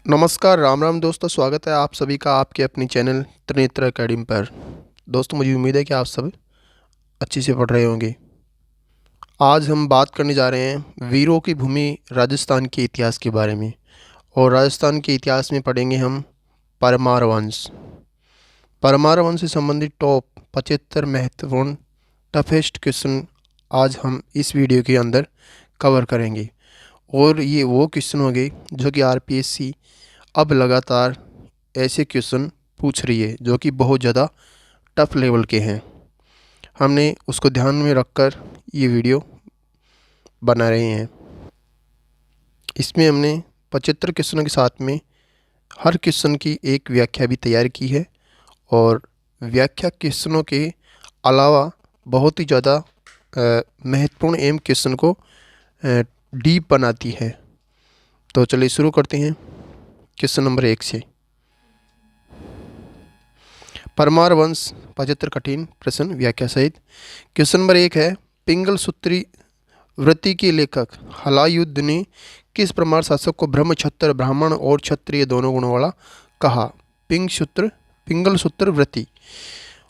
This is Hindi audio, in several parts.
नमस्कार, राम राम दोस्तों। स्वागत है आप सभी का आपके अपनी चैनल त्रिनेत्र अकेडमी पर। दोस्तों, मुझे उम्मीद है कि आप सब अच्छे से पढ़ रहे होंगे। आज हम बात करने जा रहे हैं वीरों की भूमि राजस्थान के इतिहास के बारे में। और राजस्थान के इतिहास में पढ़ेंगे हम परमार वंश। परमार वंश से संबंधित टॉप 75 महत्वपूर्ण टफेस्ट क्वेश्चन आज हम इस वीडियो के अंदर कवर करेंगे। और ये वो क्वेश्चन होंगे जो कि आरपीएससी अब लगातार ऐसे क्वेश्चन पूछ रही है जो कि बहुत ज़्यादा टफ लेवल के हैं। हमने उसको ध्यान में रखकर ये वीडियो बना रहे हैं। इसमें हमने 75 क्वेश्चनों के साथ में हर क्वेश्चन की एक व्याख्या भी तैयार की है। और व्याख्या क्वेश्चनों के अलावा बहुत ही ज़्यादा महत्वपूर्ण एम क्वेश्चन को डीप बनाती है। तो चलिए शुरू करते हैं क्वेश्चन नंबर 1 से। परमार वंश 75 कठिन प्रश्न व्याख्या सहित। क्वेश्चन नंबर 1 है, पिंगल सूत्री वृत्ति के लेखक हलायुद्ध ने किस परमार शासक को ब्रह्मक्षत्र ब्राह्मण और क्षत्रिय दोनों गुणों वाला कहा? पिंगल सूत्र वृत्ति।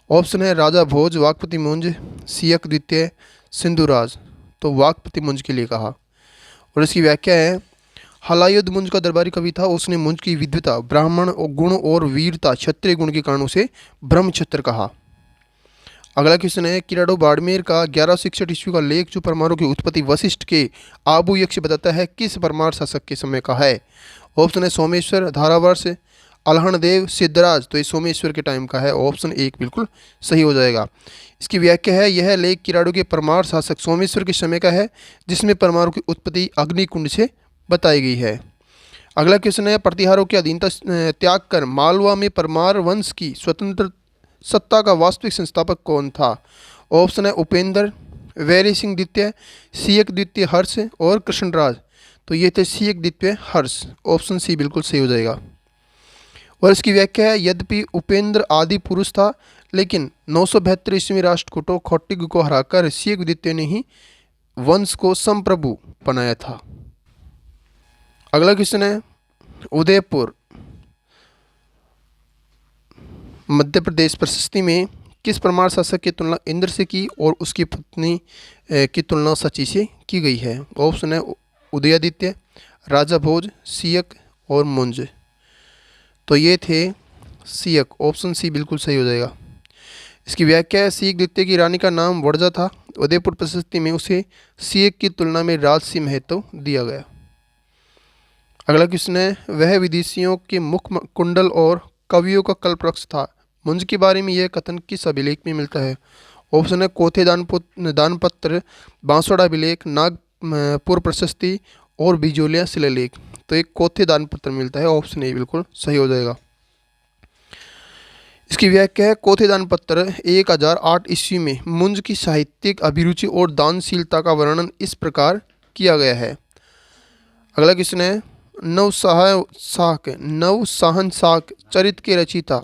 ऑप्शन है राजा भोज, वाकपति मुंज, सियक द्वितीय, सिंधुराज। तो वाकपति मुंज के लिए कहा। और इसकी व्याख्या है, हलायुद्ध मुंज का दरबारी कवि था। उसने मुंज की विद्वता, ब्राह्मण और गुण और वीरता क्षत्रिय गुण के कारण उसे ब्रह्मक्षत्र कहा। अगला क्वेश्चन है, किराड़ो बाड़मेर का 1161 ईस्वी का लेख जो परमारों की उत्पत्ति वशिष्ठ के आबू यक्ष बताता है, किस परमार शासक के समय का है? ऑप्शन है सोमेश्वर, धारावर्ष, अलहणदेव, सिद्धराज। तो ये सोमेश्वर के टाइम का है। ऑप्शन 1 बिल्कुल सही हो जाएगा। इसकी व्याख्या है, यह लेख किराड़ो के परमार शासक सोमेश्वर के समय का है, जिसमें परमारों की उत्पत्ति अग्निकुंड से बताई गई है। अगला क्वेश्चन है, प्रतिहारों की अधीनता त्याग कर मालवा में परमार वंश की स्वतंत्र सत्ता का वास्तविक संस्थापक कौन था? ऑप्शन है उपेंद्र, वैरी सिंह द्वितीय, सियक द्वितीय हर्ष और कृष्णराज। तो ये थे सियक द्वितीय हर्ष। ऑप्शन सी बिल्कुल सही हो जाएगा। और इसकी व्याख्या है, यद्यपि उपेंद्र आदि पुरुष था, लेकिन 972 ईस्वी में राष्ट्रकूटों खौटिग को हराकर सियक द्वितीय ने ही वंश को संप्रभु बनाया था। अगला क्वेश्चन है, उदयपुर मध्य प्रदेश प्रशस्ति में किस परमार शासक की तुलना इंद्र से की और उसकी पत्नी की तुलना सची से की गई है? ऑप्शन है उदयादित्य, राजा भोज, सियक और मुंज। तो ये थे सियक। ऑप्शन सी बिल्कुल सही हो जाएगा। इसकी व्याख्या है, सियक द्वितीय की रानी का नाम वड़जा था। उदयपुर प्रशस्ति में उसे सियक की तुलना में राजसी महत्व दिया गया। अगला क्वेश्चन है, वह विदेशियों के मुख कुंडल और कवियों का कल्पवृक्ष था। मुंज के बारे में यह कथन किस अभिलेख में मिलता है? ऑप्शन है कोथे दानपत्र, बांसवाड़ा अभिलेख, नागपुर प्रशस्ति और बिजोलिया शिलालेख। तो एक कोथे दानपत्र मिलता है। ऑप्शन ए बिल्कुल सही हो जाएगा। इसकी व्याख्या है, कोथे दानपत्र 1008 ईस्वी में मुंज की साहित्यिक अभिरुचि और दानशीलता का वर्णन इस प्रकार किया गया है। अगला क्वेश्चन है, नवसाहनसाक चरित्र के रचयिता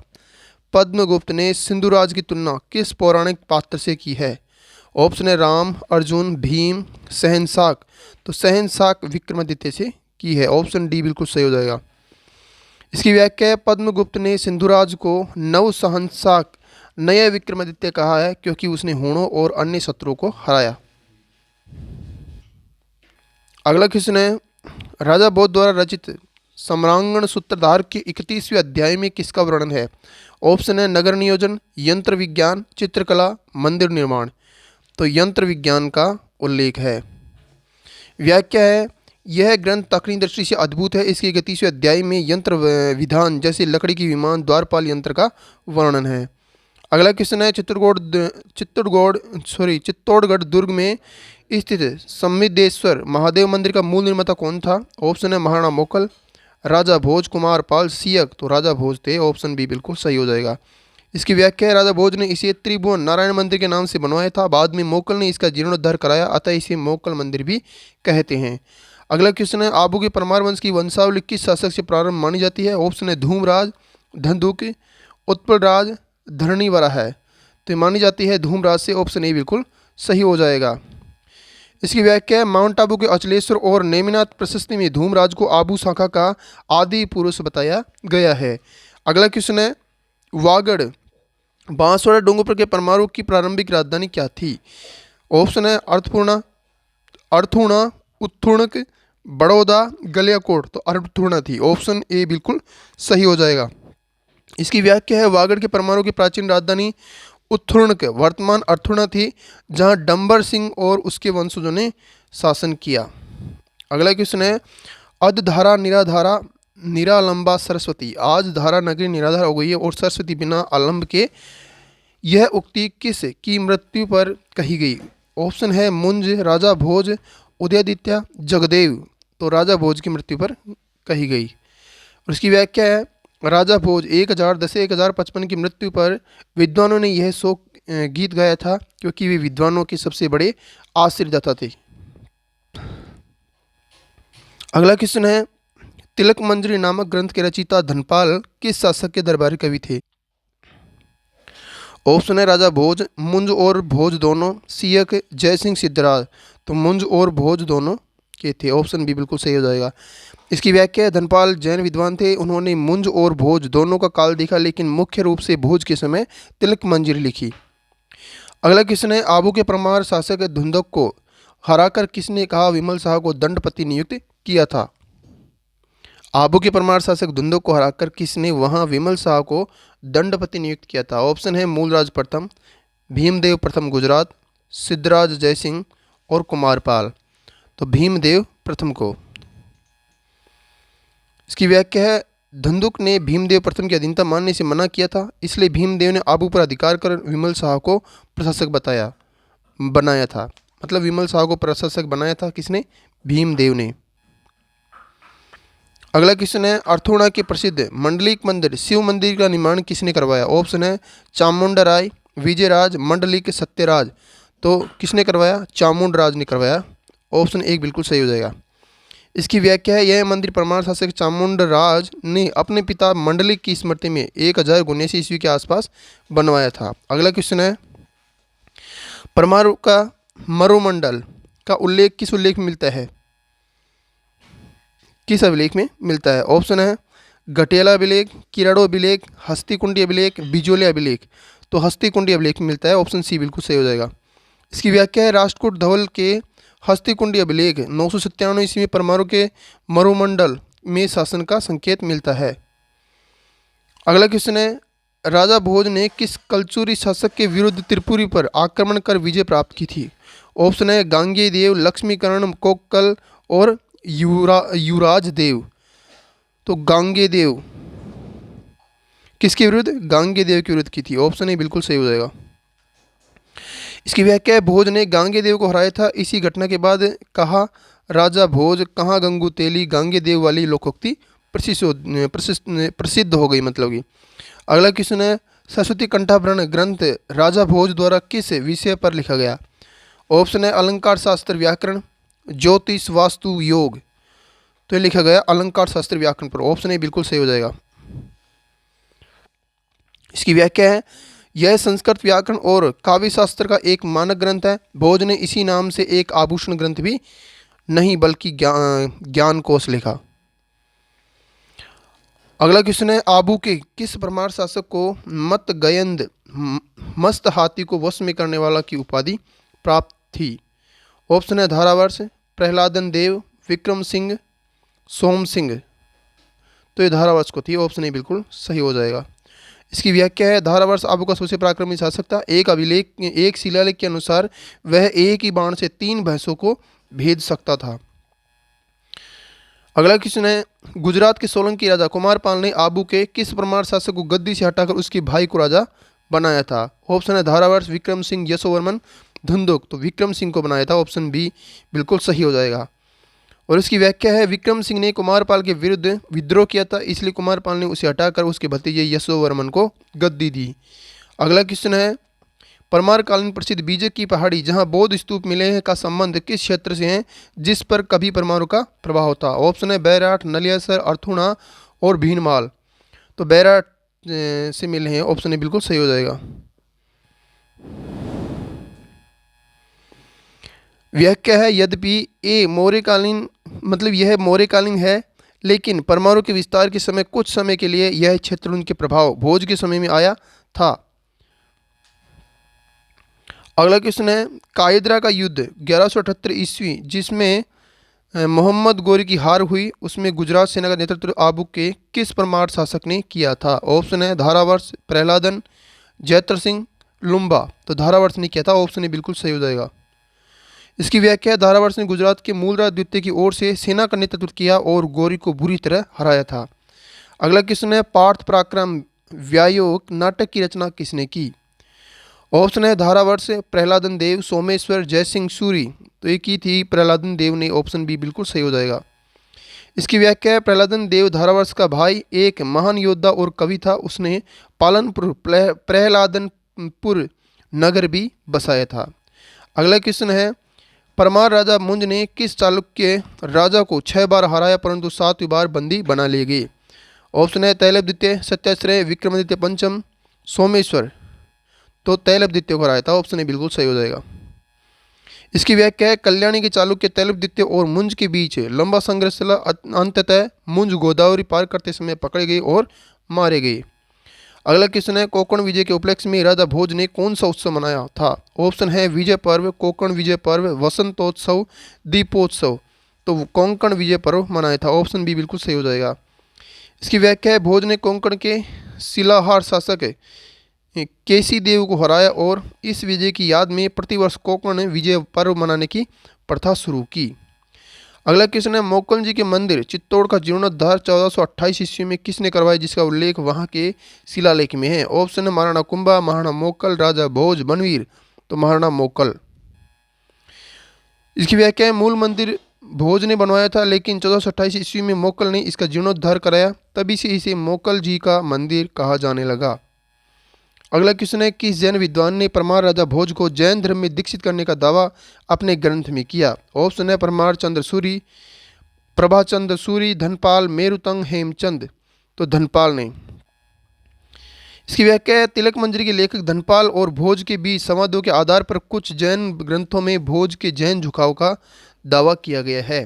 पद्मगुप्त ने सिंधुराज की तुलना किस पौराणिक पात्र से की है? ऑप्शन है राम, अर्जुन, भीम, सहनसाक। तो सहनसाक विक्रमादित्य से की है। ऑप्शन डी बिल्कुल सही हो जाएगा। इसकी व्याख्या है, पद्मगुप्त ने सिंधुराज को नवसाहनसाक नया विक्रमादित्य कहा है, क्योंकि उसने हूणों और अन्य शत्रुओं को हराया। अगला क्वेश्चन है, राजा बोध द्वारा रचित सम्रांगण सूत्रधार के 31वें अध्याय में किसका वर्णन है? ऑप्शन है नगर नियोजन, यंत्र विज्ञान, चित्रकला, मंदिर निर्माण। तो यंत्र विज्ञान का उल्लेख है। व्याख्या है, यह ग्रंथ तकनीकी दृष्टि से अद्भुत है। इसके 31वें अध्याय में यंत्र विधान जैसे लकड़ी की विमान, द्वारपाल यंत्र का वर्णन है। अगला क्वेश्चन है, चित्तौड़गढ़ दुर्ग में स्थित सम्मिदेश्वर महादेव मंदिर का मूल निर्माता कौन था? ऑप्शन है महाराणा मोकल, राजा भोज, कुमार पाल, सियक। तो राजा भोज थे। ऑप्शन बी बिल्कुल सही हो जाएगा। इसकी व्याख्या है, राजा भोज ने इसे त्रिभुवन नारायण मंदिर के नाम से बनवाया था। बाद में मोकल ने इसका जीर्णोद्धार कराया, अतः इसे मोकल मंदिर भी कहते हैं। अगला क्वेश्चन है, आबू के परमार वंश की वंशावली किस शासक से प्रारंभ मानी जाती है? ऑप्शन है धूमराज, धंधुक, उत्पलराज, धरणीवरा है। तो मानी जाती है धूमराज से। ऑप्शन ए बिल्कुल सही हो जाएगा। इसकी व्याख्या है माउंट आबू के अचलेश्वर और नेमिनाथ प्रशस्ति में धूमराज को आबू शाखा का आदि पुरुष बताया गया है। अगला क्वेश्चन है वागड़ बांसवाड़ा डोंगरपुर के परमाणु की प्रारंभिक राजधानी क्या थी? ऑप्शन है अर्थपूर्णा, अर्थूणा, उत्थुणक, बड़ौदा, गलियाकोट। तो अर्थूणा थी, ऑप्शन ए बिल्कुल सही हो जाएगा। इसकी व्याख्या है वागड़ के परमाणु की प्राचीन राजधानी उत्थुणक वर्तमान अर्थुणा थी, जहां डंबर सिंह और उसके वंशजों ने शासन किया। अगला क्वेश्चन है अधधारा निराधारा निरालंबा सरस्वती। आज धारा नगरी निराधार हो गई है और सरस्वती बिना आलंब के, यह उक्ति किस की मृत्यु पर कही गई? ऑप्शन है मुंज, राजा भोज, उदयादित्य, जगदेव। तो राजा भोज की मृत्यु पर कही गई। और इसकी व्याख्या है राजा भोज 1010-1055 की मृत्यु पर विद्वानों ने यह शोक गीत गाया था, क्योंकि वे विद्वानों के सबसे बड़े आश्रयदाता थे। अगला क्वेश्चन है तिलक मंजरी नामक ग्रंथ के रचयिता धनपाल किस शासक के दरबारी कवि थे? ऑप्शन है राजा भोज, मुंज और भोज दोनों, सियक, जयसिंह, सिद्धराज। तो मुंज और भोज दोनों के थे, ऑप्शन बी बिल्कुल सही हो जाएगा। इसकी व्याख्या है धनपाल जैन विद्वान थे, उन्होंने मुंज और भोज दोनों का काल देखा, लेकिन मुख्य रूप से भोज के समय तिलक मंजरी लिखी। अगला क्वेश्चन है आबू के परमार शासक धुंधक को हराकर किसने कहा विमल शाह को दंडपति नियुक्त किया था? आबू के परमार शासक धुंधक को हराकर किसने वहां विमल शाह को दंडपति नियुक्त किया था? ऑप्शन है मूलराज प्रथम, भीमदेव प्रथम गुजरात, सिद्धराज जयसिंह और कुमारपाल। तो भीमदेव प्रथम को। इसकी व्याख्या है धुंधुक ने भीमदेव प्रथम की अधीनता मानने से मना किया था, इसलिए भीमदेव ने आबू पर अधिकार कर विमल शाह को प्रशासक बनाया था। मतलब विमल शाह को प्रशासक बनाया था किसने? भीमदेव ने। अगला क्वेश्चन है अर्थोणा के प्रसिद्ध मंडलिक मंदिर शिव मंदिर का निर्माण किसने करवाया? ऑप्शन है चामुंडा राय, विजयराज, मंडलिक, सत्यराज। तो किसने करवाया? चामुंड राज ने करवाया, ऑप्शन एक बिल्कुल सही हो जाएगा। इसकी व्याख्या है यह मंदिर परमार शासक चामुंड राज ने अपने पिता मंडलिक की स्मृति में 1079 ईस्वी के आसपास बनवाया था। अगला क्वेश्चन है परमार का मरुमंडल का उल्लेख किस उल्लेख में मिलता है? किस अभिलेख में मिलता है? ऑप्शन है घटियाला अभिलेख, किराड़ो अभिलेख, हस्तिकुंडी अभिलेख, बिजोले अभिलेख। तो हस्तिकुंडी अभिलेख में मिलता है, ऑप्शन सी बिल्कुल सही हो जाएगा। इसकी व्याख्या है राष्ट्रकूट धवल के हस्तिकुंडी अभिलेख 997 ईस्वी में परमाणु के मरुमंडल में शासन का संकेत मिलता है। अगला क्वेश्चन है राजा भोज ने किस कलचुरी शासक के विरुद्ध त्रिपुरी पर आक्रमण कर विजय प्राप्त की थी? ऑप्शन है गांगे देव, लक्ष्मीकरण, कोक्कल और युवराज देव। तो गांगे देव किसके विरुद्ध? गांगे देव के विरुद्ध की थी, ऑप्शन ए बिल्कुल सही हो जाएगा। इसकी व्याख्या है भोज ने गांगे देव को हराया था, इसी घटना के बाद कहा राजा भोज कहाँ गंगू तेली गांगे देव वाली लोकोक्ति प्रसिद्ध हो गई मतलब की। अगला क्वेश्चन है सरस्वती कंठाभरण ग्रंथ राजा भोज द्वारा किस विषय पर लिखा गया? ऑप्शन है अलंकार शास्त्र, व्याकरण, ज्योतिष, वास्तु, योग। तो ये लिखा गया अलंकार शास्त्र व्याकरण पर, ऑप्शन ए बिल्कुल सही हो जाएगा। इसकी व्याख्या है यह संस्कृत व्याकरण और काव्य शास्त्र का एक मानक ग्रंथ है। भोज ने इसी नाम से एक आभूषण ग्रंथ भी नहीं बल्कि ज्ञान कोश लिखा। अगला क्वेश्चन है आबू के किस परमार शासक को मत गयंद मस्त हाथी को वश में करने वाला की उपाधि प्राप्त थी? ऑप्शन है धारावर्ष, प्रहलादन देव, विक्रम सिंह, सोम सिंह। तो ये धारावर्ष को थी, ऑप्शन ए बिल्कुल सही हो जाएगा। इसकी व्याख्या है धारावर्ष आबू का सबसे पराक्रमी शासक था। एक शिलालेख के अनुसार वह एक ही बाण से 3 भैंसों को भेज सकता था। अगला क्वेश्चन है गुजरात के सोलंकी राजा कुमारपाल ने आबू के किस परमार शासक को गद्दी से हटाकर उसके भाई को राजा बनाया था? ऑप्शन है धारावर्ष, विक्रम सिंह, यशोवर्मन, धुंधुक। तो विक्रम सिंह को बनाया था, ऑप्शन बी बिल्कुल सही हो जाएगा। और इसकी व्याख्या है विक्रम सिंह ने कुमारपाल के विरुद्ध विद्रोह किया था, इसलिए कुमारपाल ने उसे हटाकर उसके भतीजे यशोवर्मन को गद्दी दी। अगला क्वेश्चन है परमारकालीन प्रसिद्ध बीजक की पहाड़ी जहां बौद्ध स्तूप मिले हैं का संबंध किस क्षेत्र से है जिस पर कभी परमाणु का प्रभाव था? ऑप्शन है बैराट, नलियासर, अर्थुणा और भीनमाल। तो बैराट से मिले हैं, ऑप्शन ए बिल्कुल सही हो जाएगा। व्याख्या है, यद्यपि ए मौर्यकालीन मतलब यह मौर्यकालीन है, लेकिन परमाणु के विस्तार के समय कुछ समय के लिए यह क्षेत्र उनके प्रभाव भोज के समय में आया था। अगला क्वेश्चन है, कायदरा का युद्ध 1178 ईस्वी जिसमें मोहम्मद गोरी की हार हुई, उसमें गुजरात सेना का नेतृत्व आबू के किस परमार शासक ने किया था? ऑप्शन है धारावर्ष, प्रहलादन, जैत्र सिंह, लुम्बा। तो धारावर्ष ने किया था, ऑप्शन ए बिल्कुल सही हो जाएगा। इसकी व्याख्या है, धारावर्ष ने गुजरात के मूलराज द्वितीय की ओर से सेना का नेतृत्व किया और गोरी को बुरी तरह हराया था। अगला क्वेश्चन है, पार्थ पराक्रम व्यायोग नाटक की रचना किसने की? ऑप्शन है धारावर्ष, प्रहलादन देव, सोमेश्वर, जयसिंह सूरी। तो एक ही थी प्रहलादन देव ने, ऑप्शन बी बिल्कुल सही हो जाएगा। इसकी व्याख्या है, प्रहलादन देव धारावर्ष का भाई एक महान योद्धा और कवि था। उसने पालनपुर प्रहलादनपुर नगर भी बसाया था। अगला क्वेश्चन है, परमार राजा मुंज ने किस चालुक्य राजा को 6 बार हराया परंतु 7वीं बार बंदी बना लिए गए? ऑप्शन है तैलभ द्वितीय, सत्याश्रय, विक्रमादित्य पंचम, सोमेश्वर। तो तैलभ द्वितीय को हराया था, ऑप्शन ए बिल्कुल सही हो जाएगा। इसकी व्याख्या है, कल्याणी के चालुक्य तैलभ द्वितीय और मुंज के बीच लंबा संघर्ष चला। अंततः मुंज गोदावरी पार करते समय पकड़े गए और मारे गए। अगला क्वेश्चन है, कोंकण विजय के उपलक्ष्य में राजा भोज ने कौन सा उत्सव मनाया था? ऑप्शन है विजय पर्व, कोंकण विजय पर्व, वसंतोत्सव, दीपोत्सव। तो कोंकण विजय पर्व मनाया था, ऑप्शन बी बिल्कुल सही हो जाएगा। इसकी व्याख्या है, भोज ने कोंकण के शिलाहार शासक केसी देव को हराया और इस विजय की याद में प्रतिवर्ष कोंकण विजय पर्व मनाने की प्रथा शुरू की। अगला क्वेश्चन है, मोक्कल जी के मंदिर चित्तौड़ का जीर्णोद्धार 1428 ईस्वी में किसने करवाया जिसका उल्लेख वहां के शिलालेख में है? ऑप्शन है महाराणा कुंभा, महाराणा मोक्कल, राजा भोज, बनवीर। तो महाराणा मोक्कल। इसकी व्याख्या है, मूल मंदिर भोज ने बनवाया था लेकिन 1428 ईस्वी में मोक्कल ने इसका जीर्णोद्धार कराया, तभी से इसे मोक्कल जी का मंदिर कहा जाने लगा। अगला क्वेश्चन है, किस जैन विद्वान ने परमार राजा भोज को जैन धर्म में दीक्षित करने का दावा अपने ग्रंथ में किया? ऑप्शन है परमार चंद्र सूरी, प्रभाचंद्र सूरी, धनपाल, मेरुतंग, हेमचंद। तो धनपाल ने। इसकी व्याख्या है, तिलक मंजरी के लेखक धनपाल और भोज के बीच संवादों के आधार पर कुछ जैन ग्रंथों में भोज के जैन झुकाव का दावा किया गया है।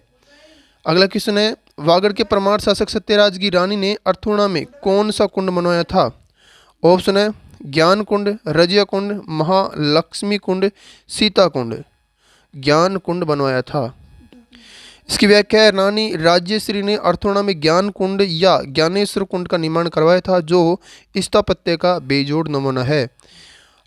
अगला क्वेश्चन है, वागड़ के परमार शासक सत्यराज की रानी ने अर्थुणा में कौन सा कुंड बनवाया था? ऑप्शन है ज्ञान कुंड, रजिया कुंड, महालक्ष्मी कुंड, सीता कुंड। ज्ञान कुंड बनवाया था। इसकी व्याख्या है, रानी राज्यश्री ने अर्थुणा में ज्ञान कुंड या ज्ञानेश्वर कुंड का निर्माण करवाया था जो स्थापत्य का बेजोड़ नमूना है।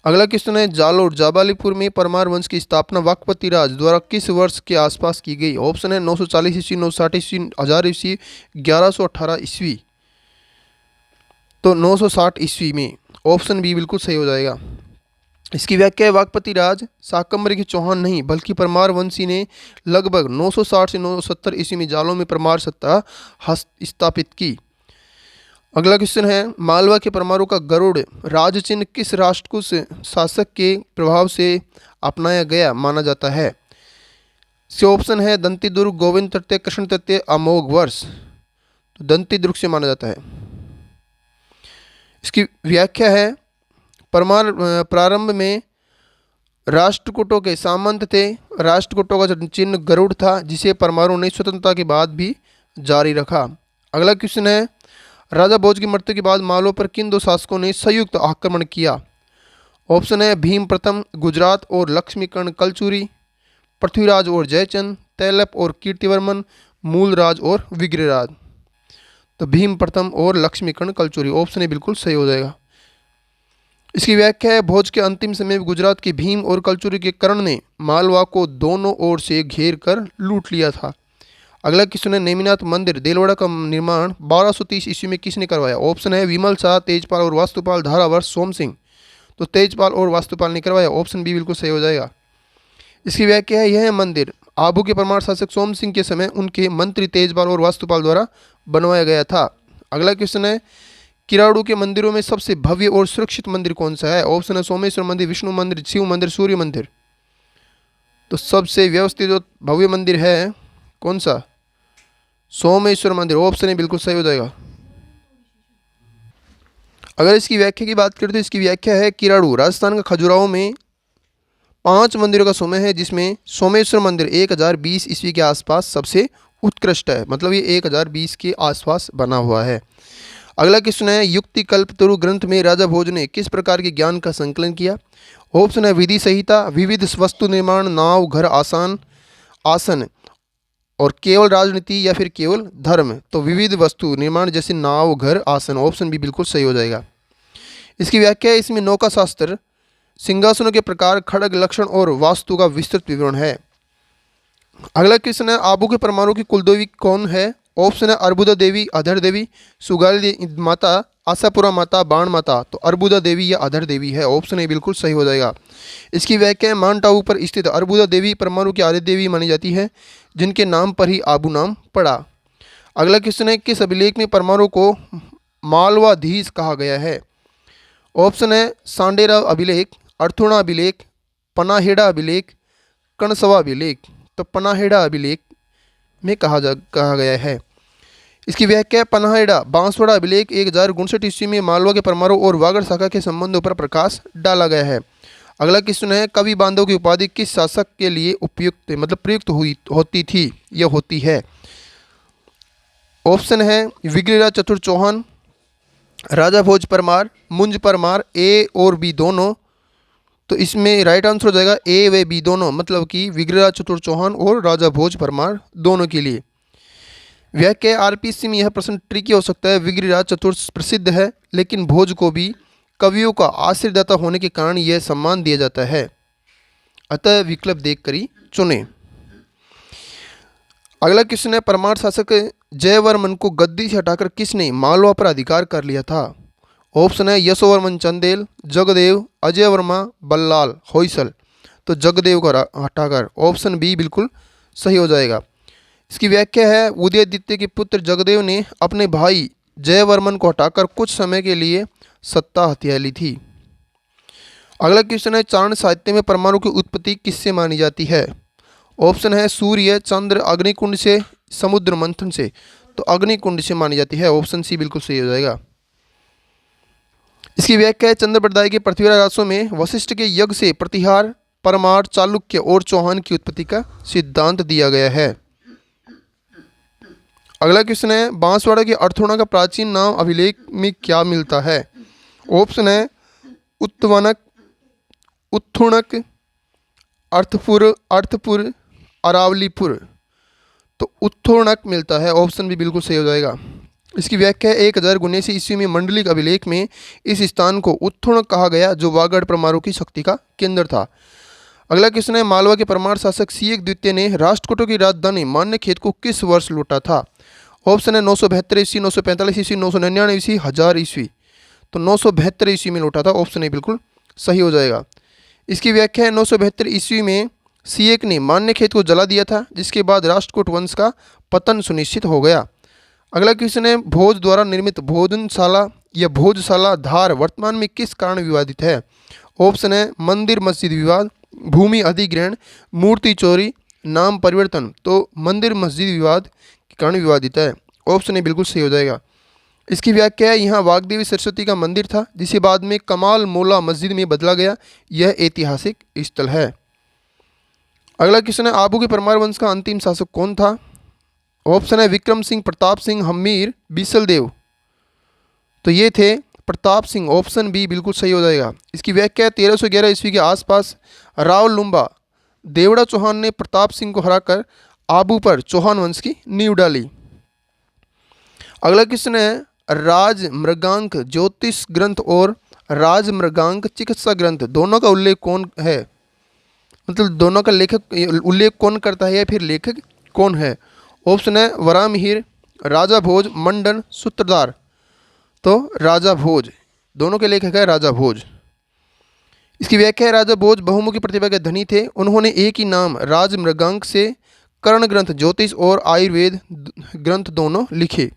अगला क्वेश्चन है, जालोर जाबालीपुर में परमार वंश की स्थापना वाकपति राज द्वारा किस वर्ष के आसपास की गई? ऑप्शन है 940 ईस्वी, 960 ईस्वी, 1000 ईस्वी, 1118 ईस्वी। तो 960 ईस्वी में, ऑप्शन बी बिल्कुल सही हो जाएगा। इसकी व्याख्या है, वाकपति राज शाकंभरी के चौहान नहीं बल्कि परमार वंशी ने लगभग 960 से 970 ईस्वी में जालोर में परमार सत्ता स्थापित की। अगला क्वेश्चन है, मालवा के परमारों का गरुड़ राज चिन्ह किस राष्ट्रकूट शासक के प्रभाव से अपनाया गया माना जाता है? इसके ऑप्शन है दंती दुर्ग, गोविंद तृतीय, कृष्ण तृतीय, अमोघ वर्ष। तो दंती दुर्ग से माना जाता है। इसकी व्याख्या है, परमार प्रारंभ में राष्ट्रकूटों के सामंत थे। राष्ट्रकूटों का चिन्ह गरुड़ था जिसे परमारों ने स्वतंत्रता के बाद भी जारी रखा। अगला क्वेश्चन है, राजा भोज की मृत्यु के बाद मालवा पर किन दो शासकों ने संयुक्त आक्रमण किया? ऑप्शन है भीम प्रथम गुजरात और लक्ष्मीकर्ण कलचुरी, पृथ्वीराज और जयचंद, तैलप और कीर्तिवर्मन, मूलराज और विग्रहराज। तो भीम प्रथम और लक्ष्मीकर्ण कलचुरी, ऑप्शन ए बिल्कुल सही हो जाएगा। इसकी व्याख्या है, भोज के अंतिम समय में गुजरात के भीम और कलचुरी के कर्ण ने मालवा को दोनों ओर से घेर कर लूट लिया था। अगला क्वेश्चन है, नेमिनाथ मंदिर देलवाड़ा का निर्माण 1230 ईस्वी में किसने करवाया? ऑप्शन है विमल शाह, तेजपाल और वास्तुपाल, धारावर्ष, सोम सिंह। तो तेजपाल और वास्तुपाल ने करवाया, ऑप्शन बी बिल्कुल सही हो जाएगा। इसकी व्याख्या है, यह मंदिर आबू के परमार शासक सोम सिंह के समय उनके मंत्री तेजपाल और वास्तुपाल द्वारा बनवाया गया था। अगला क्वेश्चन है, किराड़ू के मंदिरों में सबसे भव्य और सुरक्षित मंदिर कौन सा है? ऑप्शन है सोमेश्वर मंदिर, विष्णु मंदिर, शिव मंदिर, सूर्य मंदिर। तो सबसे व्यवस्थित जो भव्य मंदिर है कौन सा? सोमेश्वर मंदिर, ऑप्शन है बिल्कुल सही हो जाएगा। अगर इसकी व्याख्या की बात करें तो इसकी व्याख्या है, किराड़ू राजस्थान का खजुराहो में 5 मंदिरों का समय है, जिसमें सोमेश्वर मंदिर 1020 ईस्वी के आसपास सबसे उत्कृष्ट है, मतलब ये 1020 के आसपास बना हुआ है। अगला क्वेश्चन है, युक्ति कल्पतरु ग्रंथ में राजा भोज ने किस प्रकार के ज्ञान का संकलन किया? ऑप्शन है विधि संहिता, विविध वस्तु निर्माण, नाव, घर, आसन और केवल राजनीति या फिर केवल धर्म। तो विविध वस्तु निर्माण जैसे नाव, घर, आसन, ऑप्शन भी बिल्कुल सही हो जाएगा। इसकी व्याख्या है, इसमें नौका शास्त्र, सिंहासनों के प्रकार, खड़ग, लक्षण और वास्तु का विस्तृत विवरण है। अगला क्वेश्चन है, आबू के परमाणु की कुलदेवी कौन है? ऑप्शन है अर्बुदा देवी, अधर देवी, सुगाली माता, आशापुरा माता, बाण माता। तो अर्बुदा देवी या अधर देवी है, ऑप्शन ए बिल्कुल सही हो जाएगा। इसकी व्याख्या है, माउंट आबू पर स्थित अर्बुदा देवी परमाणु की आदि देवी मानी जाती है, जिनके नाम पर ही आबू नाम पड़ा। अगला क्वेश्चन है, किस अभिलेख में परमाणु को मालवाधीश कहा गया है? ऑप्शन है सांडेरा अभिलेख, अर्थुणा अभिलेख, पनाहेड़ा अभिलेख, कणसवा अभिलेख। तो पनाहेड़ा अभिलेख में कहा गया है। इसकी व्याख्या है, पनाहेड़ा बांसवाड़ा अभिलेख 1059 ईस्वी में मालवा के परमाणु और वागड़ शाखा के संबंधों पर प्रकाश डाला गया है। अगला क्वेश्चन है, कवि बांधव की उपाधि किस शासक के लिए उपयुक्त मतलब प्रयुक्त होती थी या होती है? ऑप्शन है विग्रहराज चतुर चौहान, राजा भोज परमार, मुंज परमार, ए और बी दोनों। तो इसमें राइट आंसर हो जाएगा ए व बी दोनों, मतलब कि विग्रहराज चतुर चौहान और राजा भोज परमार दोनों के लिए। व्याख्या आरपीसी में यह प्रश्न ट्रिकी हो सकता है। विग्रहराज चतुर प्रसिद्ध है, लेकिन भोज को भी कवियों का आश्रयदाता होने के कारण यह सम्मान दिया जाता है, अतः विकल्प देखकर ही चुने। अगला क्वेश्चन है, परमार शासक जयवर्मन को गद्दी से हटाकर किसने मालवा पर अधिकार कर लिया था? ऑप्शन है यशोवर्मन चंदेल, जगदेव, अजय वर्मा, बल्लाल, होयसल। तो जगदेव को हटाकर, ऑप्शन बी बिल्कुल सही हो जाएगा। इसकी व्याख्या है, उदयादित्य के पुत्र जगदेव ने अपने भाई जयवर्मन को हटाकर कुछ समय के लिए सत्ता हथिया ली थी। अगला क्वेश्चन है, चारण साहित्य में परमाणु की उत्पत्ति किससे मानी जाती है? ऑप्शन है सूर्य, चंद्र, अग्निकुंड से, समुद्र मंथन से। तो अग्निकुंड से मानी जाती है, ऑप्शन सी बिल्कुल सही हो जाएगा। इसकी व्याख्या है, चंद्रप्रदाय के पृथ्वीराज राजों में वशिष्ठ के यज्ञ से प्रतिहार, परमार, चालुक्य और चौहान की उत्पत्ति का सिद्धांत दिया गया है। अगला क्वेश्चन है, बांसवाड़ा की अर्थुणा का प्राचीन नाम अभिलेख में क्या मिलता है? ऑप्शन है उत्वनक, उत्थुणक, अर्थपुर, अरावलीपुर। तो उत्थुणक मिलता है, ऑप्शन भी बिल्कुल सही हो जाएगा। इसकी व्याख्या है, 1079 ईस्वी में मंडलिक अभिलेख में इस स्थान को उत्थुणक कहा गया, जो वागड़ परमाणु की शक्ति का केंद्र था। अगला क्वेश्चन है, मालवा के परमार शासक सियक द्वितीय ने राष्ट्रकूटों की राजधानी मान्यखेत को किस वर्ष लूटा था? ऑप्शन है 972 ईस्वी, 945 ईस्वी, 999 ईस्वी, 1000 ईस्वी। तो 972 ईस्वी में लूटा था, ऑप्शन ए बिल्कुल सही हो जाएगा। इसकी व्याख्या है, 972 ईस्वी में सियक ने मान्यखेत को जला दिया था, जिसके बाद राष्ट्रकूट वंश का पतन सुनिश्चित हो गया। अगला क्वेश्चन है, भोज द्वारा निर्मित भोजनशाला या भोजशाला धार वर्तमान में किस कारण विवादित है? ऑप्शन है मंदिर मस्जिद विवाद, भूमि अधिग्रहण, मूर्ति चोरी, नाम परिवर्तन। तो मंदिर मस्जिद विवाद के कारण विवादित है, ऑप्शन ए बिल्कुल सही हो जाएगा। इसकी व्याख्या है, यहाँ वाग्देवी सरस्वती का मंदिर था, जिसे बाद में कमाल मोला मस्जिद में बदला गया। यह ऐतिहासिक स्थल है। अगला क्वेश्चन है, आबू के परमार वंश का अंतिम शासक कौन था? ऑप्शन है विक्रम सिंह, प्रताप सिंह, हम्मीर, बीसल देव। तो ये थे प्रताप सिंह, ऑप्शन बी बिल्कुल सही हो जाएगा। इसकी व्याख्या 1311 ईस्वी के आसपास राव लुम्बा देवड़ा चौहान ने प्रताप सिंह को हराकर आबू पर चौहान वंश की नींव डाली। अगला क्वेश्चन है, राज मृगांक ज्योतिष ग्रंथ और राज मृगांक चिकित्सा ग्रंथ दोनों का उल्लेख कौन है? मतलब दोनों का लेखक उल्लेख कौन करता है या फिर लेखक कौन है? ऑप्शन है वरामिहिर, राजा भोज, मंडन, सूत्रधार। तो राजा भोज, दोनों के लेखक है राजा भोज। इसकी व्याख्या है, राजा भोज बहुमुखी प्रतिभा के धनी थे। उन्होंने एक ही नाम राज मृगांक से कर्ण ग्रंथ, ज्योतिष और आयुर्वेद ग्रंथ दोनों लिखे।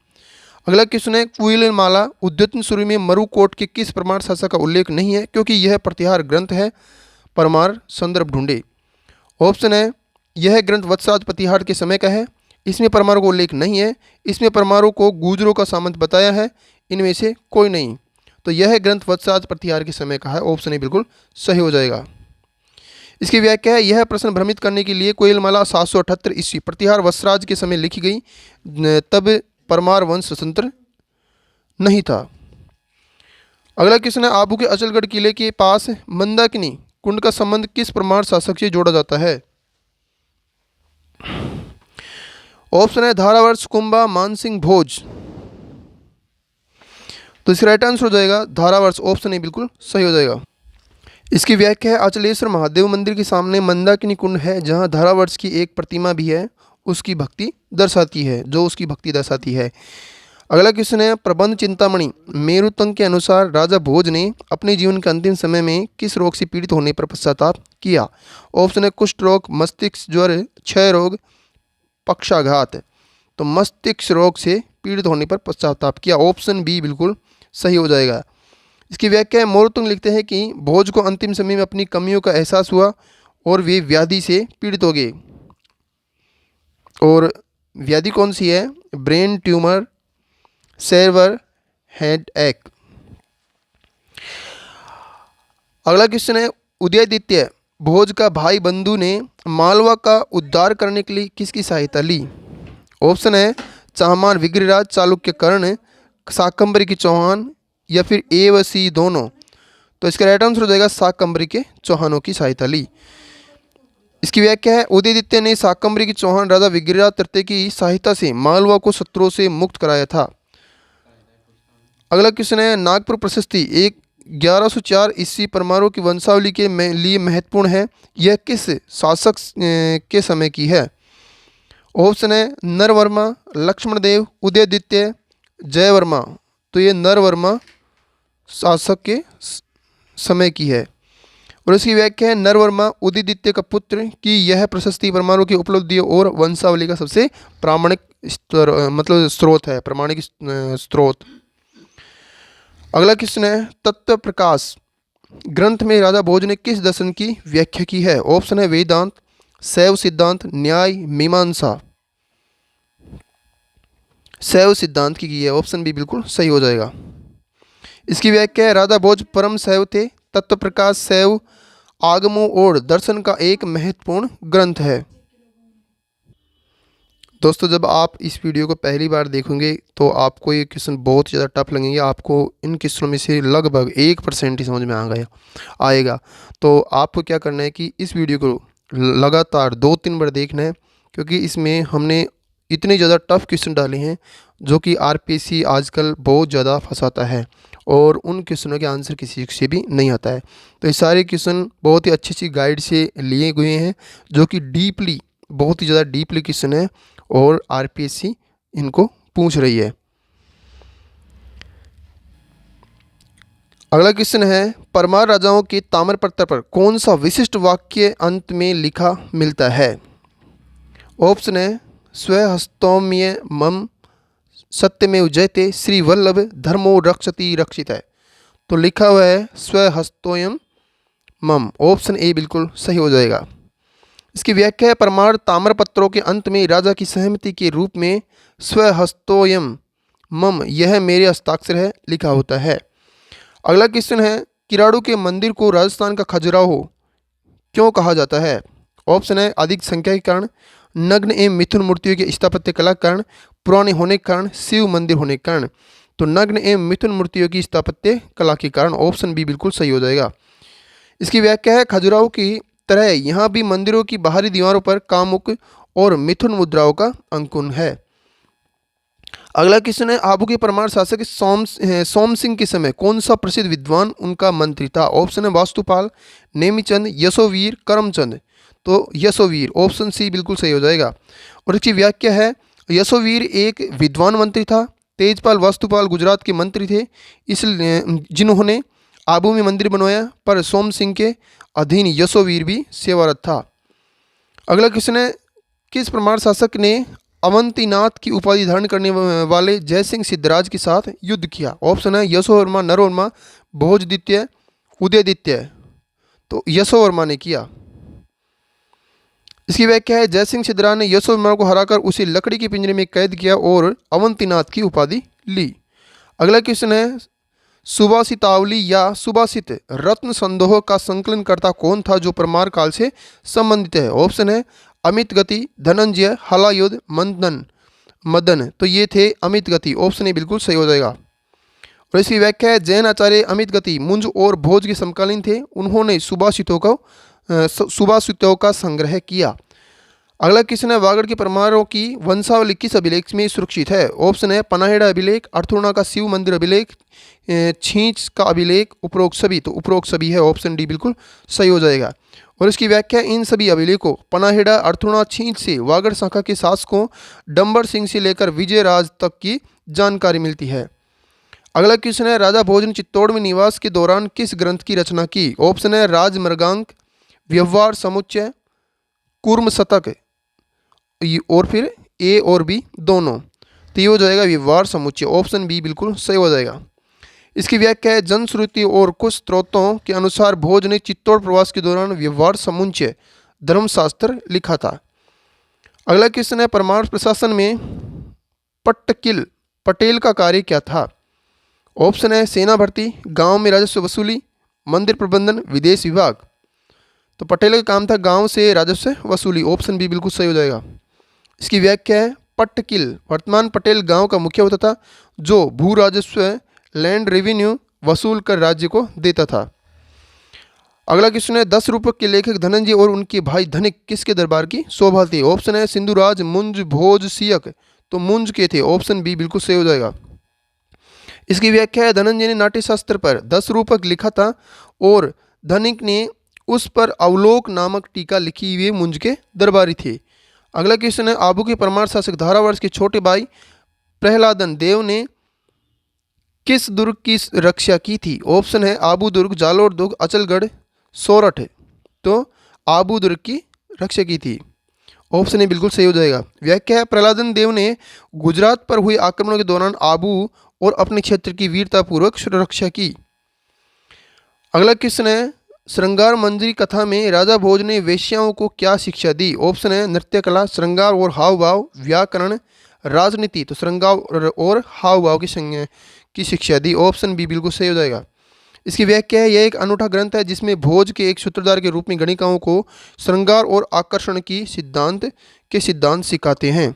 अगला क्वेश्चन है, कुइलमाला उद्योतन सूरी में मरुकोट के किस परमार शासक का उल्लेख नहीं है, क्योंकि यह प्रतिहार ग्रंथ है? परमार संदर्भ ढूंढे। ऑप्शन है यह ग्रंथ वत्सराज प्रतिहार के समय का है, इसमें परमाणु का उल्लेख नहीं है, इसमें परमाणु को गुजरों का सामंत बताया है, इनमें से कोई नहीं। तो यह ग्रंथ वत्सराज प्रतिहार के समय का है, ऑप्शन ए बिल्कुल सही हो जाएगा। इसकी व्याख्या है, यह प्रश्न भ्रमित करने के लिए कोइलमाला 778 ईस्वी प्रतिहार वत्सराज के समय लिखी गई। तब परमार वंश स्वतंत्र नहीं था। अगला क्वेश्चन है, आबू के अचलगढ़ किले के पास मंदाकिनी कुंड का संबंध किस परमार शासक से जोड़ा जाता है? ऑप्शन है धारावर्ष, कुंभा, मानसिंह, भोज। तो इसका राइट आंसर हो जाएगा धारावर्ष। ऑप्शन ए बिल्कुल सही हो जाएगा। इसकी व्याख्या है, अचलेश्वर महादेव मंदिर के सामने मंदाकिनी कुंड है, जहां धारावर्ष की एक प्रतिमा भी है, उसकी भक्ति दर्शाती है, जो उसकी भक्ति दर्शाती है। अगला क्वेश्चन है, प्रबंध चिंतामणि मेरुतंग के अनुसार राजा भोज ने अपने जीवन के अंतिम समय में किस रोग से पीड़ित होने पर पश्चाताप किया? ऑप्शन है कुष्ठ रोग, मस्तिष्क ज्वर, क्षय रोग, पक्षाघात। तो मस्तिष्क रोग से पीड़ित होने पर पश्चाताप किया। ऑप्शन बी बिल्कुल सही हो जाएगा। इसकी व्याख्या है, मोरतुंग लिखते हैं कि भोज को अंतिम समय में अपनी कमियों का एहसास हुआ और वे व्याधि से पीड़ित हो गए। और व्याधि कौन सी है? ब्रेन ट्यूमर, सेवर, हेड एक। अगला क्वेश्चन है, उदयादित्य भोज का भाई बंधु ने मालवा का उद्धार करने के लिए किसकी सहायता ली? ऑप्शन है चाहमान विग्रहराज, चालुक्य कर्ण, शाकंभरी के चौहान या फिर ए व सी दोनों। तो इसका राइट आंसर हो जाएगा शाकंभरी के चौहानों की सहायता ली। इसकी व्याख्या है, उदयादित्य ने शाकंभरी के चौहान राजा विग्रहराज तृतीय की सहायता से मालवा को शत्रुओं से मुक्त कराया था। अगला क्वेश्चन है, नागपुर प्रशस्ति 1104 ईस्वी परमारों की वंशावली के लिए महत्वपूर्ण है, यह किस शासक के समय की है? ऑप्शन है नरवर्मा, लक्ष्मण देव, उदयादित्य, जयवर्मा। तो ये नरवर्मा शासक के समय की है। और इसकी व्याख्या है, नरवर्मा उदयादित्य का पुत्र की यह प्रशस्ति परमाणु की उपलब्धियों और वंशावली का सबसे प्रामाणिक स्रोत है, प्रामाणिक स्रोत। अगला क्वेश्चन है, तत्व प्रकाश ग्रंथ में राजा भोज ने किस दर्शन की व्याख्या की है? ऑप्शन है वेदांत, शैव सिद्धांत, न्याय, मीमांसा। शैव सिद्धांत की है। ऑप्शन बी बिल्कुल सही हो जाएगा। इसकी व्याख्या है, राजा भोज परम शैव थे। तत्व प्रकाश शैव आगमों और दर्शन का एक महत्वपूर्ण ग्रंथ है। दोस्तों, जब आप इस वीडियो को पहली बार देखोगे तो आपको ये क्वेश्चन बहुत ज़्यादा टफ लगेंगे। आपको इन क्वेश्चनों में से लगभग 1% ही समझ में आएगा। तो आपको क्या करना है कि इस वीडियो को लगातार 2-3 बार देखना है, क्योंकि इसमें हमने इतने ज़्यादा टफ क्वेश्चन डाले हैं जो कि आरपीएससी आजकल बहुत ज़्यादा फंसाता है, और उन क्वेश्चनों के आंसर किसी से भी नहीं आता है। तो ये सारे क्वेश्चन बहुत ही अच्छी गाइड से लिए गए हैं, जो कि डीपली, बहुत ही ज़्यादा डीपली क्वेश्चन है, और आरपीएससी इनको पूछ रही है। अगला क्वेश्चन है, परमार राजाओं के ताम्रपत्र पर कौन सा विशिष्ट वाक्य अंत में लिखा मिलता है? ऑप्शन है स्वहस्तौम्य मम सत्यमेव जयते श्री वल्लभ धर्मो रक्षति रक्षित है। तो लिखा हुआ है स्वहस्तोयम मम। ऑप्शन ए बिल्कुल सही हो जाएगा। इसकी व्याख्या है, परमार ताम्रपत्रों के अंत में राजा की सहमति के रूप में स्वहस्तोयम मम, यह मेरे हस्ताक्षर है, लिखा होता है। अगला क्वेश्चन है, किराड़ू के मंदिर को राजस्थान का खजुराहो क्यों कहा जाता है? ऑप्शन है अधिक संख्या के कारण, नग्न एवं मिथुन मूर्तियों के स्थापत्य कला के कारण, पुराने होने के कारण, शिव मंदिर होने के कारण। तो नग्न एवं मिथुन मूर्तियों की स्थापत्य कला के कारण। ऑप्शन बी बिल्कुल सही हो जाएगा। इसकी व्याख्या है, खजुराहो की तरह यहाँ भी मंदिरों की बाहरी दीवारों पर कामुक और मिथुन मुद्राओं का अंकन है। अगला क्वेश्चन है, आबू के परमार शासक सोम सिंह के समय कौन सा प्रसिद्ध विद्वान उनका मंत्री था? ऑप्शन है वास्तुपाल, नेमीचंद, यशोवीर, करमचंद। तो यशोवीर। ऑप्शन सी बिल्कुल सही हो जाएगा। और इसकी व्याख्या है, यशोवीर एक विद्वान मंत्री था। तेजपाल वास्तुपाल गुजरात के मंत्री थे, इसलिए जिन्होंने आबू में मंदिर बनवाया, पर सोम सिंह के अधीन यशोवीर भी सेवारत था। अगला क्वेश्चन है, किस परमार शासक ने अवंतीनाथ की उपाधि धारण करने वाले जयसिंह सिद्धराज के साथ युद्ध किया? ऑप्शन है यशोवर्मा, नरवर्मा, भोजदित्य, उदयदित्य। तो यशोवर्मा ने किया। इसकी व्याख्या है, जयसिंह सिद्धराज ने यशोवर्मा को हराकर उसे लकड़ी के पिंजरे में कैद किया और अवंतीनाथ की उपाधि ली। अगला क्वेश्चन है, सुभाषितावली या सुभाषित रत्न संदोह का संकलनकर्ता कौन था जो परमार काल से संबंधित है? ऑप्शन है अमित गति, धनंजय, हलायुध, मदन मदन। तो ये थे अमित गति। ऑप्शन ए बिल्कुल सही हो जाएगा। और इसकी व्याख्या है जैन आचार्य अमित गति मुंज और भोज के समकालीन थे। उन्होंने सुभाषितों का संग्रह किया। अगला क्वेश्चन है वागड़ के परमारों की वंशावली किस अभिलेख में सुरक्षित है? ऑप्शन है पनाहेड़ा अभिलेख, अर्थूणा का शिव मंदिर अभिलेख, छींच का अभिलेख, उपरोक्त सभी। तो उपरोक्त सभी है, ऑप्शन डी बिल्कुल सही हो जाएगा। और इसकी व्याख्या इन सभी अभिलेखों पनाहेड़ा, अर्थूणा, छींच से वागड़ शाखा के शासकों डंबर सिंह से लेकर विजय राज तक की जानकारी मिलती है। अगला क्वेश्चन है राजा भोज ने चित्तौड़ में निवास के दौरान किस ग्रंथ की रचना की? ऑप्शन है राजमृगांक, व्यवहार समुच्चय, कूर्म शतक और फिर ए और बी दोनों। तो ये हो जाएगा व्यवहार समुच्चय। ऑप्शन बी बिल्कुल सही हो जाएगा। इसकी व्याख्या है जनश्रुति और कुछ स्रोतों के अनुसार भोज ने चित्तौड़ प्रवास के दौरान व्यवहार समुच्चय धर्मशास्त्र लिखा था। अगला क्वेश्चन है परमार प्रशासन में पट्टकिल पटेल का कार्य क्या था? ऑप्शन है सेना भर्ती, गांव में राजस्व वसूली, मंदिर प्रबंधन, विदेश विभाग। तो पटेल का काम था गांव से राजस्व वसूली। ऑप्शन बी बिल्कुल सही हो जाएगा। इसकी व्याख्या है पट्टकिल वर्तमान पटेल गांव का मुखिया होता था जो भू राजस्व लैंड रेवेन्यू वसूल कर राज्य को देता था। अगला क्वेश्चन है 10 रूपक के लेखक धनंजय और उनके भाई धनिक किसके दरबार की शोभा थी? ऑप्शन है सिंधुराज, मुंज, भोज, सियक। तो मुंज के थे। ऑप्शन बी बिल्कुल सही हो जाएगा। इसकी व्याख्या है धनंजय ने नाट्यशास्त्र पर 10 रूपक लिखा था और धनिक ने उस पर अवलोक नामक टीका लिखी हुई मुंज के दरबारी थे। अगला क्वेश्चन है आबू के परमार शासक धारावर्ष के छोटे भाई प्रहलादन देव ने किस दुर्ग की रक्षा की थी? ऑप्शन है आबू दुर्ग, जालोर दुर्ग, अचलगढ़, सोरठ। तो आबू दुर्ग की रक्षा की थी। ऑप्शन ए बिल्कुल सही हो जाएगा। व्याख्या है प्रहलादन देव ने गुजरात पर हुए आक्रमणों के दौरान आबू और अपने क्षेत्र की वीरतापूर्वक सुरक्षा की। अगला क्वेश्चन है श्रृंगार मंजरी कथा में राजा भोज ने वेश्याओं को क्या शिक्षा दी? ऑप्शन है नृत्य कला, श्रृंगार और हाव भाव, व्याकरण, राजनीति। तो श्रृंगार और हाव भाव की शिक्षा दी। ऑप्शन बी बिल्कुल सही हो जाएगा। इसकी व्याख्या है यह एक अनूठा ग्रंथ है जिसमें भोज के एक सूत्रधार के रूप में गणिकाओं को श्रृंगार और आकर्षण की सिद्धांत सिखाते हैं।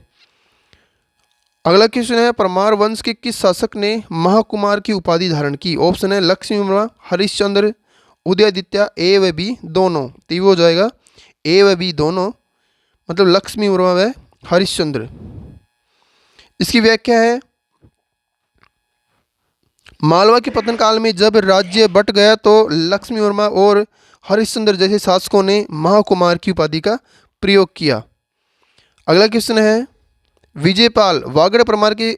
अगला क्वेश्चन है परमार वंश के किस शासक ने महाकुमार की उपाधि धारण की? ऑप्शन है लक्ष्मी वर्मा, हरिश्चंद्र, उदयादित्य, ए व बी दोनों। तो ये हो जाएगा ए व बी दोनों, मतलब लक्ष्मी वर्मा व हरिश्चंद्र। इसकी व्याख्या है मालवा के पतन काल में जब राज्य बट गया तो लक्ष्मी वर्मा और हरिश्चंद्र जैसे शासकों ने महाकुमार की उपाधि का प्रयोग किया। अगला क्वेश्चन है विजयपाल वागड़ परमार के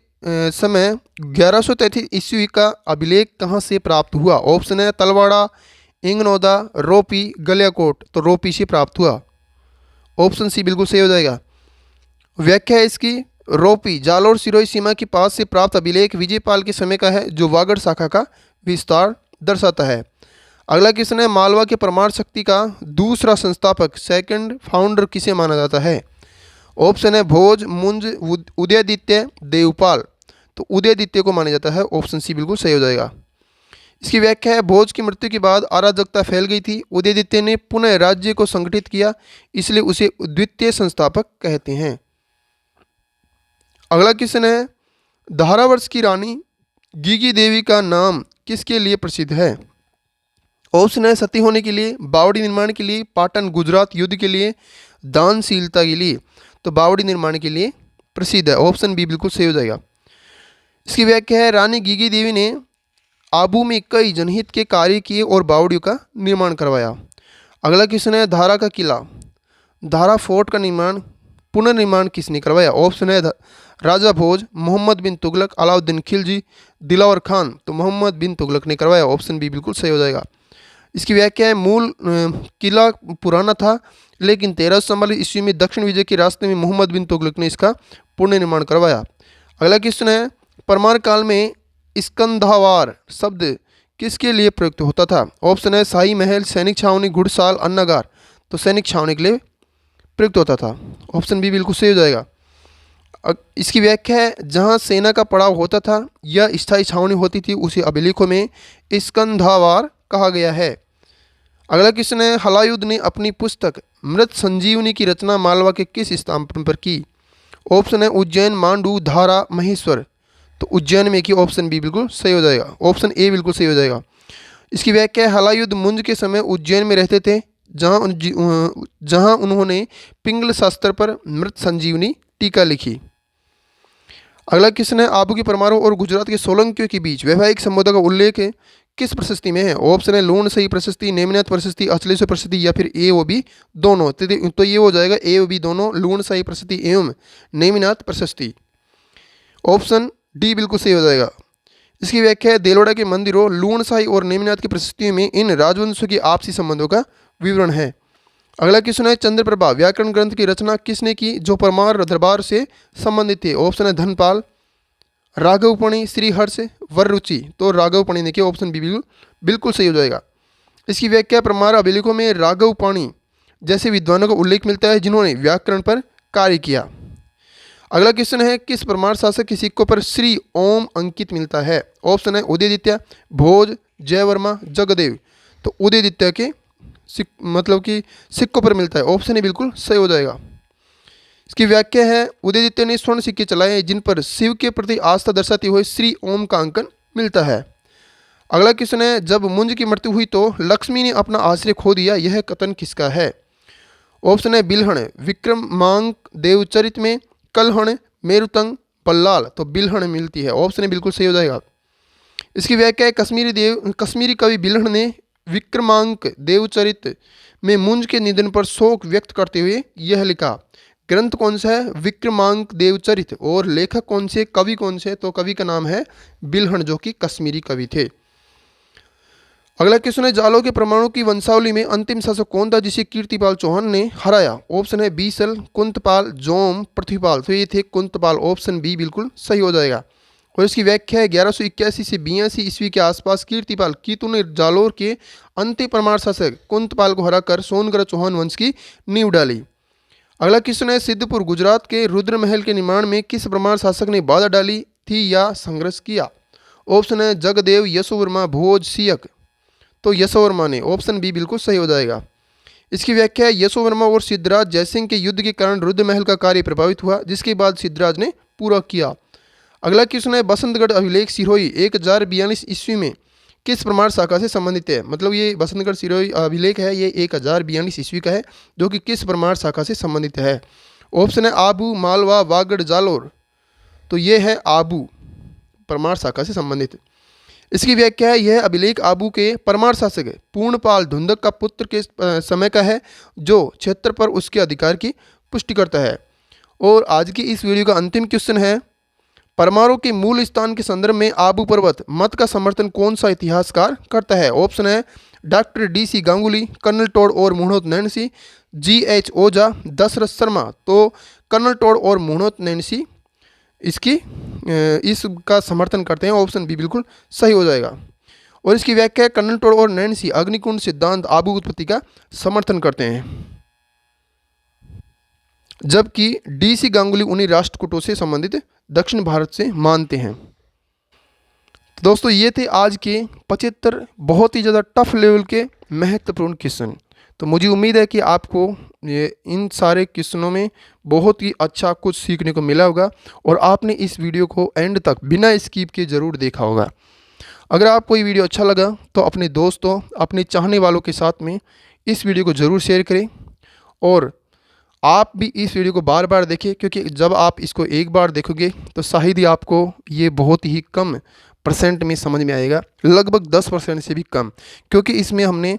समय 1133 ईस्वी का अभिलेख कहाँ से प्राप्त हुआ? ऑप्शन है तलवाड़ा, इंगनौदा, रोपी, गलियाकोट। तो रोपी से प्राप्त हुआ। ऑप्शन सी बिल्कुल सही हो जाएगा। व्याख्या है इसकी रोपी जालोर सिरोही सीमा के पास से प्राप्त अभिलेख विजयपाल के समय का है जो वागड़ शाखा का विस्तार दर्शाता है। अगला क्वेश्चन है मालवा के परमार शक्ति का दूसरा संस्थापक सेकंड फाउंडर किसे माना जाता है? ऑप्शन है भोज, मुंज, उदयादित्य, देवपाल। तो उदयादित्य को माना जाता है। ऑप्शन सी बिल्कुल सही हो जाएगा। इसकी व्याख्या है भोज की मृत्यु के बाद अराजकता फैल गई थी। उदयादित्य ने पुनः राज्य को संगठित किया, इसलिए उसे द्वितीय संस्थापक कहते हैं। अगला क्वेश्चन है धारावर्ष की रानी गीगी देवी का नाम किसके लिए प्रसिद्ध है? ऑप्शन है सती होने के लिए, बावड़ी निर्माण के लिए, पाटन गुजरात युद्ध के लिए, दानशीलता के लिए। तो बावड़ी निर्माण के लिए प्रसिद्ध है। ऑप्शन बी बिल्कुल सही हो जाएगा। इसकी व्याख्या है रानी गीगी देवी ने आबू में कई जनहित के कार्य किए और बावड़ियों का निर्माण करवाया। अगला क्वेश्चन है धारा का किला, धारा फोर्ट का पुनर्निर्माण किसने करवाया? ऑप्शन है राजा भोज, मोहम्मद बिन तुगलक, अलाउद्दीन खिलजी, दिलावर खान। तो मोहम्मद बिन तुगलक ने करवाया। ऑप्शन बी बिल्कुल सही हो जाएगा। इसकी व्याख्या है मूल किला पुराना था लेकिन 1344 ईस्वी में दक्षिण विजय के रास्ते में मोहम्मद बिन तुगलक ने इसका पुनर्निर्माण करवाया। अगला क्वेश्चन है परमार काल में स्कंधावार शब्द किसके लिए प्रयुक्त होता था? ऑप्शन है शाही महल, सैनिक छावनी, घुड़साल, अन्नागार। तो सैनिक छावनी के लिए प्रयुक्त होता था। ऑप्शन बी बिल्कुल सही हो जाएगा। इसकी व्याख्या है, जहाँ सेना का पड़ाव होता था या स्थायी छावनी होती थी उसे अभिलेखों में स्कंधावार कहा गया है। अगला क्वेश्चन है, हलायुद्ध ने अपनी पुस्तक मृत संजीवनी की रचना मालवा के किस स्थान पर की? ऑप्शन है उज्जैन, मांडू, धारा, महेश्वर। तो उज्जैन में की, ऑप्शन बी बिल्कुल सही हो जाएगा, ऑप्शन ए बिल्कुल सही हो जाएगा। इसकी व्याख्या है, हलायुद्ध मुंज के समय उज्जैन में रहते थे, जहां उन्होंने पिंगल शास्त्र पर मृत संजीवनी टीका लिखी। अगला क्वेश्चन है, आबू के परमाणु और गुजरात के सोलंकियों के बीच वैवाहिक संबंधों का उल्लेख किस प्रशस्ति में है? ऑप्शन है लूण सही प्रशस्ति, नेमिनाथ प्रशस्ति, अश्लेषा प्रशस्ति या फिर ए ओ बी दोनों। तो ये हो जाएगा ए ओ बी दोनों, लूण सही प्रशस्ति एवं नेमिनाथ प्रशस्ति। ऑप्शन डी बिल्कुल सही हो जाएगा। इसकी व्याख्या है, देलोड़ा के मंदिरों, लूण शाही और नेमिनाथ की प्रशस्तियों में इन राजवंशों के आपसी संबंधों का विवरण है। अगला क्वेश्चन है, चंद्रप्रभा व्याकरण ग्रंथ की रचना किसने की जो परमार दरबार से संबंधित है? ऑप्शन है धनपाल, राघवपणी, श्रीहर्ष, वररुचि। तो राघवपणी ने किया, ऑप्शन बी बिल्कुल सही हो जाएगा। इसकी व्याख्या, परमार अभिलेखों में राघवपणी जैसे विद्वानों का उल्लेख मिलता है जिन्होंने व्याकरण पर कार्य किया। अगला क्वेश्चन है, किस परमार शासक के सिक्कों पर श्री ओम अंकित मिलता है? ऑप्शन है उदयदित्य, भोज, जयवर्मा, जगदेव। तो उदयदित्य के मतलब कि सिक्कों पर मिलता है, ऑप्शन ए बिल्कुल सही हो जाएगा। इसकी व्याख्या है, उदयदित्य ने स्वर्ण सिक्के चलाए जिन पर शिव के प्रति आस्था दर्शाते हुए श्री ओम का अंकन मिलता है। अगला क्वेश्चन है, जब मुंज की मृत्यु हुई तो लक्ष्मी ने अपना आश्रय खो दिया, यह कथन किसका है? ऑप्शन है बिल्हण, विक्रमांक देवचरित में, कलहण, मेरुतंग, बल्लाल। तो बिल्हण मिलती है, ऑप्शन ए बिल्कुल सही हो जाएगा। इसकी व्याख्या है, कश्मीरी कवि बिल्हण ने विक्रमांक देवचरित में मुंज के निधन पर शोक व्यक्त करते हुए यह लिखा। ग्रंथ कौन सा है? विक्रमांक देवचरित। और लेखक कौन से, कवि कौन से? तो कवि का नाम है बिल्हण, जो कि कश्मीरी कवि थे। अगला क्वेश्चन है, जालों के परमाणु की वंशावली में अंतिम शासक कौन था जिसे कीर्तिपाल चौहान ने हराया? ऑप्शन है बीसल, कुंतपाल, जोम, पृथ्वीपाल। तो ये थे कुंतपाल, ऑप्शन बी बिल्कुल सही हो जाएगा। और इसकी व्याख्या है, 1181 से 82 ईस्वी के आसपास कीर्तिपाल कीतु ने जालोर के अंतिम परमार शासक कुंतपाल को हराकर सोनगढ़ चौहान वंश की नींव डाली। अगला क्वेश्चन है, सिद्धपुर गुजरात के रुद्र महल के निर्माण में किस परमार शासक ने बाधा डाली थी या संघर्ष किया? ऑप्शन है जगदेव, यशोवर्मा, भोज, सियक। तो यशोवर्मा ने, ऑप्शन बी बिल्कुल सही हो जाएगा। इसकी व्याख्या है, यशोवर्मा और सिद्धराज जयसिंह के युद्ध के कारण रुद्र महल का कार्य प्रभावित हुआ, जिसके बाद सिद्धराज ने पूरा किया। अगला क्वेश्चन है, बसंतगढ़ अभिलेख सिरोही 1042 ईस्वी में किस परमार शाखा से संबंधित है? मतलब ये बसंतगढ़ सिरोही अभिलेख है, ये 1042 ईस्वी का है, जो कि किस परमार शाखा से संबंधित है? ऑप्शन है आबू, मालवा, वागड़, जालोर। तो ये है आबू परमार शाखा से संबंधित। इसकी व्याख्या है, यह अभिलेख आबू के परमार शासक पूर्णपाल धुंधक का पुत्र के समय का है, जो क्षेत्र पर उसके अधिकार की पुष्टि करता है। और आज की इस वीडियो का अंतिम क्वेश्चन है, परमारों के मूल स्थान के संदर्भ में आबू पर्वत मत का समर्थन कौन सा इतिहासकार करता है? ऑप्शन है doctor D C. Ganguly, colonel Tod और मुहणोत नैन्सी, जी.एच. ओझा, दशरथ शर्मा। तो कर्नल टोड और मुहणोत नैन्सी इसका समर्थन करते हैं, ऑप्शन बी बिल्कुल सही हो जाएगा। और इसकी व्याख्या है, कर्नल टोड और नैन्सी अग्निकुंड सिद्धांत आबू उत्पत्ति का समर्थन करते हैं, जबकि डी.सी. गांगुली उन्हीं राष्ट्रकूटों से संबंधित दक्षिण भारत से मानते हैं। तो दोस्तों ये थे आज के 75 बहुत ही ज़्यादा टफ लेवल के महत्वपूर्ण क्वेश्चन। तो मुझे उम्मीद है कि आपको इन सारे क्वेश्चनों में बहुत ही अच्छा कुछ सीखने को मिला होगा और आपने इस वीडियो को एंड तक बिना स्किप के ज़रूर देखा होगा। अगर आपको ये वीडियो अच्छा लगा तो अपने दोस्तों, अपने चाहने वालों के साथ में इस वीडियो को ज़रूर शेयर करें और आप भी इस वीडियो को बार बार देखें, क्योंकि जब आप इसको एक बार देखोगे तो शायद ही आपको ये बहुत ही कम % में समझ में आएगा, लगभग 10% से भी कम, क्योंकि इसमें हमने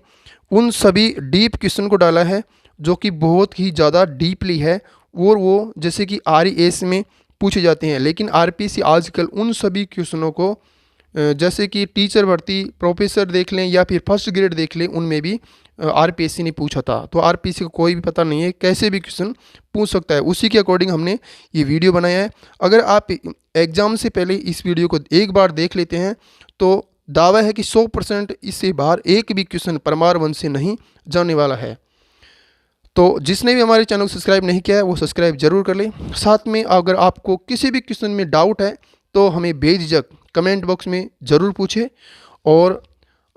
उन सभी डीप क्वेश्चन को डाला है जो कि बहुत ही ज़्यादा डीपली है और वो जैसे कि RES में पूछे जाते हैं। लेकिन RPC आजकल उन सभी क्वेश्चनों को जैसे कि टीचर भर्ती, प्रोफेसर देख लें या फिर फर्स्ट ग्रेड देख लें, उनमें भी RPSC ने पूछा था। तो RPSC को कोई भी पता नहीं है, कैसे भी क्वेश्चन पूछ सकता है, उसी के अकॉर्डिंग हमने ये वीडियो बनाया है। अगर आप एग्ज़ाम से पहले इस वीडियो को एक बार देख लेते हैं तो दावा है कि 100% इससे बाहर एक भी क्वेश्चन परमार वंश से नहीं जाने वाला है। तो जिसने भी हमारे चैनल को सब्सक्राइब नहीं किया है वो सब्सक्राइब जरूर कर लें। साथ में अगर आपको किसी भी क्वेश्चन में डाउट है तो हमें बेझिझक कमेंट बॉक्स में ज़रूर पूछें। और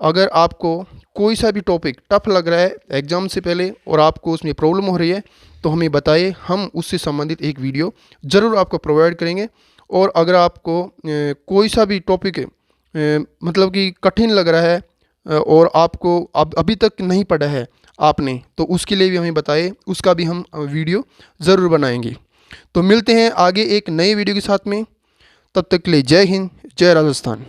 अगर आपको कोई सा भी टॉपिक टफ लग रहा है एग्ज़ाम से पहले और आपको उसमें प्रॉब्लम हो रही है तो हमें बताइए, हम उससे संबंधित एक वीडियो ज़रूर आपको प्रोवाइड करेंगे। और अगर आपको कोई सा भी टॉपिक मतलब कि कठिन लग रहा है और आपको अब अभी तक नहीं पढ़ा है आपने, तो उसके लिए भी हमें बताइए, उसका भी हम वीडियो ज़रूर बनाएंगे। तो मिलते हैं आगे एक नए वीडियो के साथ में, तब तक के लिए जय हिंद, जय राजस्थान।